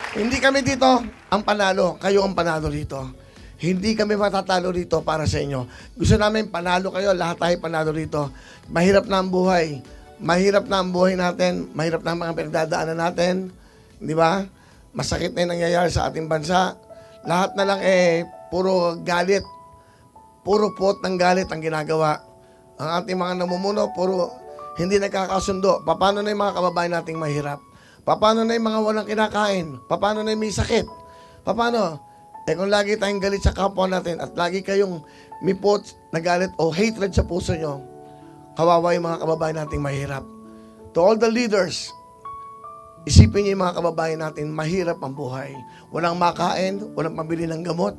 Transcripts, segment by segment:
Hindi kami dito ang panalo. Kayo ang panalo dito. Hindi kami matatalo dito para sa inyo. Gusto namin panalo kayo. Lahat tayo panalo dito. Mahirap na ang buhay. Mahirap na ang buhay natin. Mahirap na ang mga pinagdadaanan natin. Di ba? Masakit na yung nangyayari sa ating bansa. Lahat na lang puro galit. Puro pot ng galit ang ginagawa. Ang ating mga namumuno, puro hindi nagkakasundo. Paano na yung mga kababayan nating mahirap? Paano na yung mga walang kinakain? Paano na yung may sakit? Paano? Kung lagi tayong galit sa kapwa natin at lagi kayong may pot na galit o hatred sa puso nyo, kawawa yung mga kababayan nating mahirap. To all the leaders, isipin niyo yung mga kababayan natin, mahirap ang buhay. Walang makain, walang pambili ng gamot.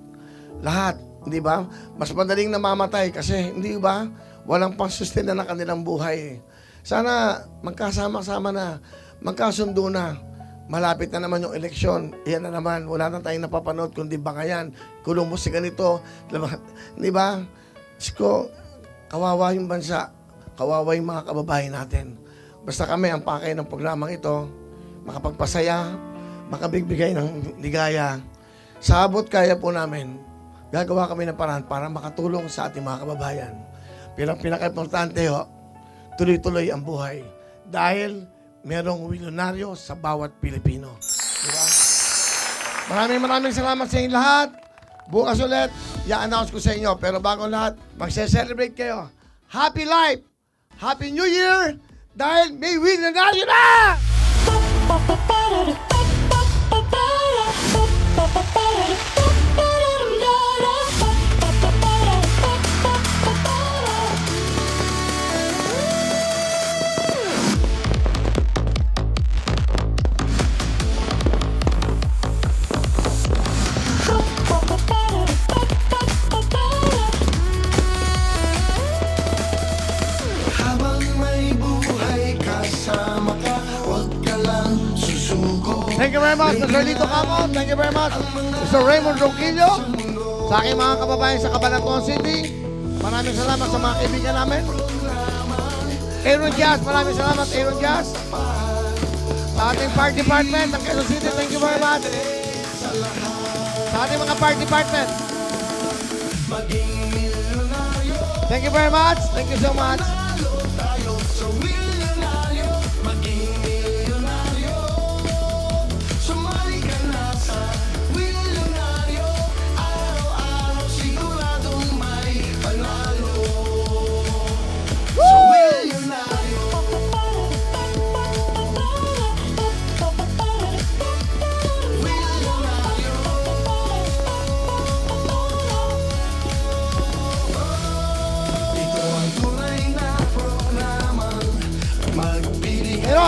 Lahat, hindi ba? Mas madaling namamatay kasi, hindi ba? Walang pang-sustain na kanilang buhay. Sana magkasama-sama na, magkasundo na. Malapit na naman yung eleksyon. Yan na naman, wala na tayong napapanood kundi bangayan. Kulong mo si ganito. Di ba? Sko, kawawa yung bansa. Kawawa yung mga kababayan natin. Basta kami ang pakay ng programang ito, makapagpasaya, makabigbigay ng ligaya. Sa abot kaya po namin, gagawa kami ng paraan para makatulong sa ating mga kababayan. Pero ang pinaka-importante tuloy-tuloy ang buhay. Dahil merong Wilyonaryo sa bawat Pilipino. Diba? Maraming salamat sa inyo lahat. Bukas ulit, i-announce ko sa inyo. Pero bago lahat, magse-celebrate kayo. Happy life! Happy New Year! Dahil may Wilyonaryo na! Thank you very much, Mr. Lito Camo. Thank you very much, Mr. Raymond Ronquillo. Sa aking mga kababayan sa Cabanatuan City, maraming salamat sa mga kaibigan namin. Aaron Jazz, maraming salamat, Aaron Jazz. Sa ating park department ng Quezon City, thank you very much. Sa ating mga park department, thank you very much. Thank you so much.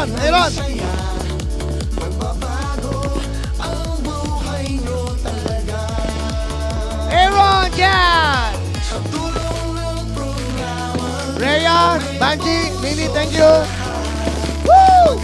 Aaron! Aaron, yan! Rhea, Banji, Mini, thank you! Woo!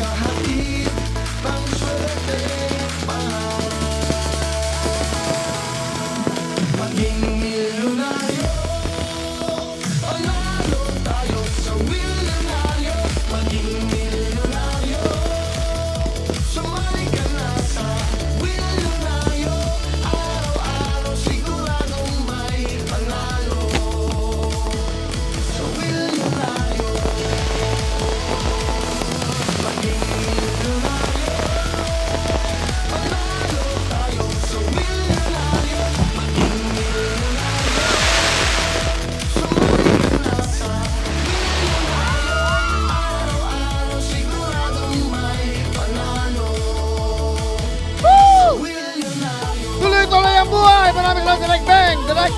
Maraming salamat, Direct Bang, Direct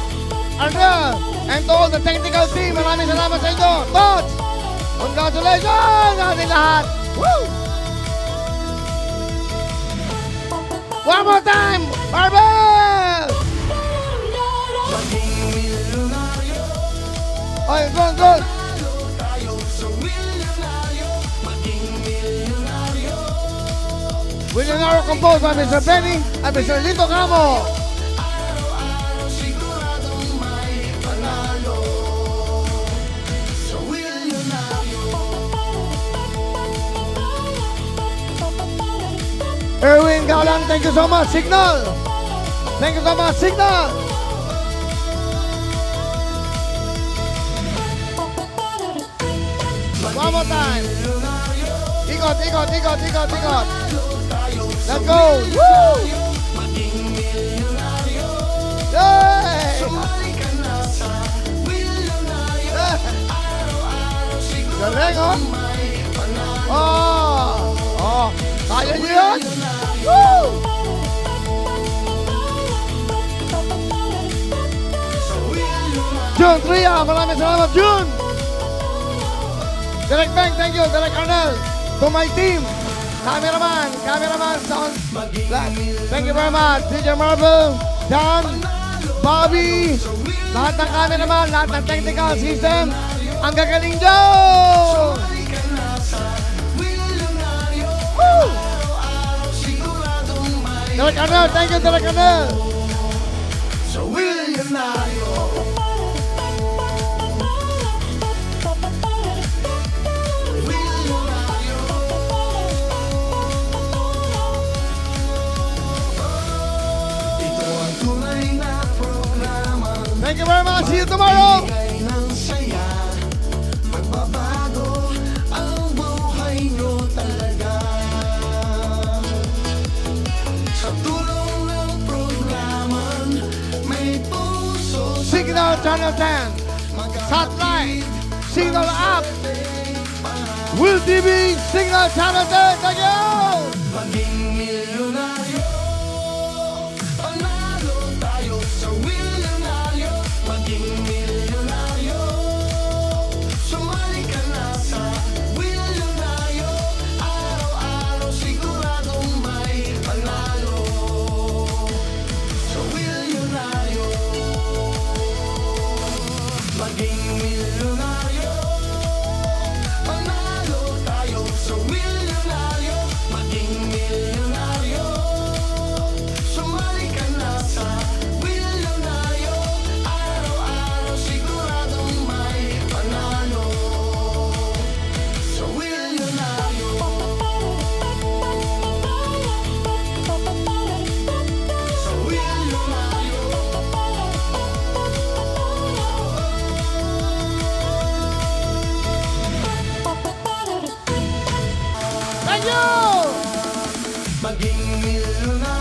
Arnel, and to all the technical team, maraming salamat sa inyo. Coach, congratulations sa ating lahat. Woo! One more time, Barbell! Oy, go! Wilyonaryo composed by Mr. Benny and Mr. Lito Camo. Erwin Galang, thank you so much. Cignal. Thank you so much, Cignal. One more time. Ikot, ikot, ikot, ikot, ikot. Let's go. Woo! Yay! Galing, oh. Oh, kaya niyo yan? Woo! June 3, maraming salamat, June! Direct Bank, thank you. Direct Arnel. To my team. Cameraman, sound. Thank you very much. DJ Marvel, Dan, Bobby, lahat ng cameraman, lahat ng technical system. Ang gagaling daw! Woo! Direct Arnel, thank you, Direct Arnel. So Wilyonaryo. Thank you very much. See you tomorrow. Magbabago ang buhay nyo talaga. Sa tulong ng programan, may puso. Cignal Channel 10, SatLite, Cignal App, Will TV, Cignal Channel 10. Thank you. Maging milyonaryo. Panalo tayo sa Wilyonaryo. Maging milyonaryo. Sumali ka na sa Wilyonaryo. Araw-araw siguradong may panalo. Sa Wilyonaryo. Maging milyonaryo. Panalo tayo sa Wilyonaryo. Maging milyonaryo. Sumali ka na sa Wilyonaryo. Araw-araw siguradong may panalo. Sa Wilyonaryo. Sa Wilyonaryo. Thank you! Maging milyonaryo.